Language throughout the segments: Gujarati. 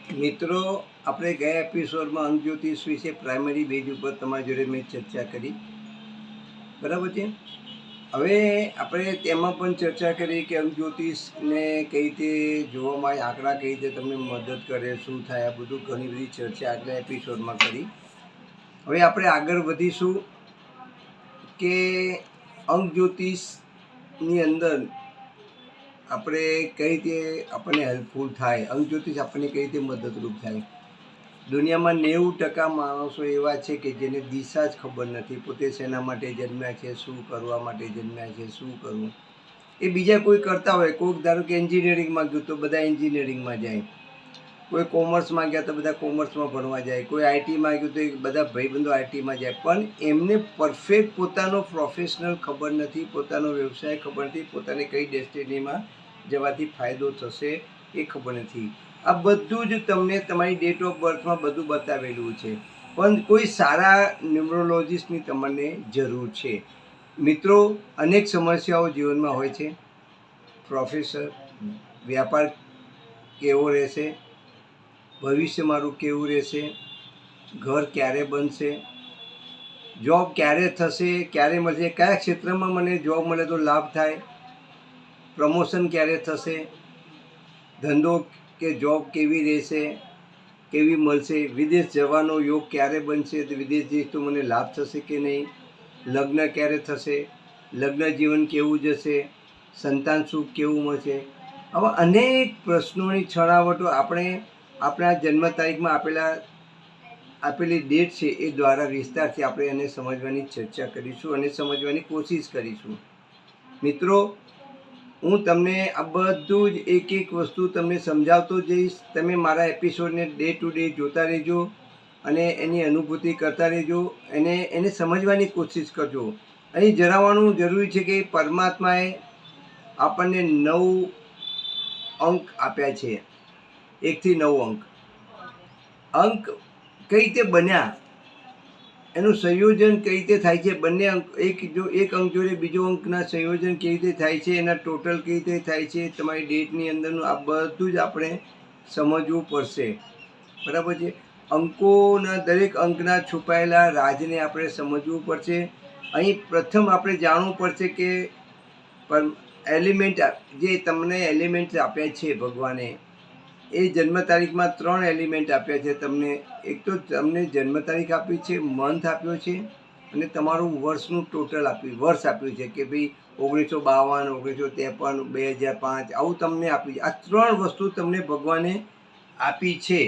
મિત્રો, આપણે ગયા એપિસોડમાં અંક જ્યોતિષ વિશે પ્રાઇમરી બેઝ ઉપર તમારી જોડે મેં ચર્ચા કરી, બરાબર છે. હવે આપણે તેમાં પણ ચર્ચા કરી કે અંક જ્યોતિષને કઈ રીતે જોવામાં આવે, આંકડા કઈ રીતે તમને મદદ કરે, શું થાય, આ બધું ઘણી બધી ચર્ચા આગલા એપિસોડમાં કરી. હવે આપણે આગળ વધીશું કે અંક જ્યોતિષની અંદર આપણે કઈ રીતે આપણને હેલ્પફુલ થાય, અંક જ્યોતિષ આપણને કઈ રીતે મદદરૂપ થાય. દુનિયામાં 90% માણસો એવા છે કે જેને દિશા જ ખબર નથી, પોતે શેના માટે જન્મ્યા છે, શું કરવા માટે જન્મ્યા છે, શું કરવું. એ બીજા કોઈ કરતા હોય, કોઈક ધારો કે એન્જિનિયરિંગમાં ગયું તો બધા એન્જિનિયરિંગમાં જાય, કોઈ કોમર્સમાં ગયા તો બધા કોમર્સમાં ભણવા જાય, કોઈ આઈટીમાં ગયું તો બધા ભાઈબંધો આઈટીમાં જાય, પણ એમને પરફેક્ટ પોતાનો પ્રોફેશનલ ખબર નથી, પોતાનો વ્યવસાય ખબર નથી, પોતાને કઈ ડેસ્ટિનીમાં જવાથી ફાયદો થશે એ ખબર નથી. આ બધું જ તમને તમારી ડેટ ઓફ બર્થમાં બધું બતાવેલું છે, પણ કોઈ સારા ન્યુમરોલોજીસ્ટની તમને જરૂર છે. મિત્રો, અનેક સમસ્યાઓ જીવનમાં હોય છે. પ્રોફેસર, વ્યાપાર કેવો રહેશે, ભવિષ્ય મારું કેવું રહેશે, ઘર ક્યારે બનશે, જોબ ક્યારે થશે, ક્યારે મળશે, કયા ક્ષેત્રમાં મને જોબ મળે તો લાભ થાય, પ્રમોશન ક્યારે થશે, ધંધો કે જોબ કેવી રહેશે, કેવી મળશે, વિદેશ જવાનો યોગ ક્યારે બનશે, તો વિદેશ જઈશ તો મને લાભ થશે કે નહીં, લગ્ન ક્યારે થશે, લગ્ન જીવન કેવું જશે, સંતાન સુખ કેવું મળશે. આવા અનેક પ્રશ્નોની છણાવટો આપણે આપણા જન્મ તારીખમાં આપેલી ડેટ છે એ દ્વારા વિસ્તારથી આપણે એને સમજવાની ચર્ચા કરીશું અને સમજવાની કોશિશ કરીશું. મિત્રો, હું તમને આ બધું જ એક એક વસ્તુ તમને સમજાવતો જઈશ. તમે મારા એપિસોડને ડે ટુ ડે જોતા રહેજો અને એની અનુભૂતિ કરતા રહેજો, એને સમજવાની કોશિશ કરજો. અહીં જણાવવાનું જરૂરી છે કે પરમાત્માએ આપણને 9 અંક આપ્યા છે, 1 થી 9 અંક કઈ રીતે બન્યા, એનું સંયોજન કઈ રીતે થાય છે, બંને અંક એક અંક જોડે બીજો અંકના સંયોજન કેવી રીતે થાય છે, એના ટોટલ કેવી રીતે થાય છે, તમારી ડેટની અંદરનું આ બધું જ આપણે સમજવું પડશે, બરાબર છે. અંકોના દરેક અંકના છુપાયેલા રાજને આપણે સમજવું પડશે. અહીં પ્રથમ આપણે જાણવું પડશે કે એલિમેન્ટ જે તમને એલિમેન્ટ આપ્યા છે ભગવાને, એ જન્મ તારીખમાં 3 એલિમેન્ટ આપ્યા છે તમને. એક તો તમને જન્મ તારીખ આપી છે, મંથ આપ્યો છે અને તમારું વર્ષનું ટોટલ વર્ષ આપ્યું છે કે ભાઈ 1952, 1953, 2005 આવું તમને આપ્યું છે. આ 3 વસ્તુ તમને ભગવાને આપી છે,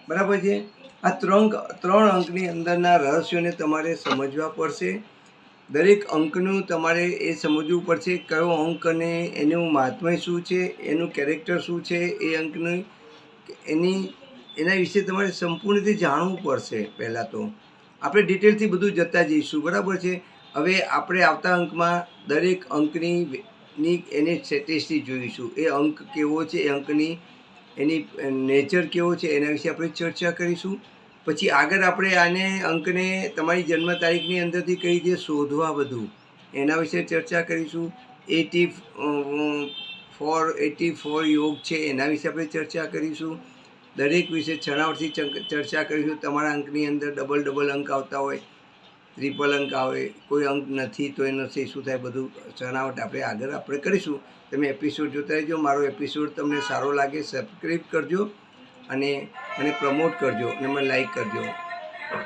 બરાબર છે. આ 3 અંકની અંદરના રહસ્યોને તમારે સમજવા પડશે. દરેક અંકનું તમારે એ સમજવું પડશે કયો અંક અને એનું મહાત્મ્ય શું છે, એનું કેરેક્ટર શું છે, એ અંકનું એના વિશે તમારે સંપૂર્ણ રીતે જાણવું પડશે. પહેલાં તો આપણે ડિટેલથી બધું જતા જઈશું, બરાબર છે. હવે આપણે આવતા અંકમાં દરેક અંકની એની સ્ટેટિસ્ટિક જોઈશું, એ અંક કેવો છે, એ અંકની એની નેચર કેવો છે, એના વિશે આપણે ચર્ચા કરીશું. પછી આગળ આપણે આને અંકને તમારી જન્મ તારીખની અંદરથી કઈ રીતે શોધવા બધું એના વિશે ચર્ચા કરીશું. 84 યોગ છે એના વિશે આપણે ચર્ચા કરીશું. દરેક વિશે છણાવટથી ચર્ચા કરીશું. તમારા અંકની અંદર ડબલ અંક આવતા હોય, ટ્રિપલ અંક આવે, કોઈ અંક નથી તો એનો શું થાય, બધું છણાવટ આપણે કરીશું. તમે એપિસોડ જોતા રહેજો. મારો એપિસોડ તમને સારો લાગે સબસ્ક્રાઈબ કરજો અને મને પ્રમોટ કરજો અને મને લાઈક કરજો.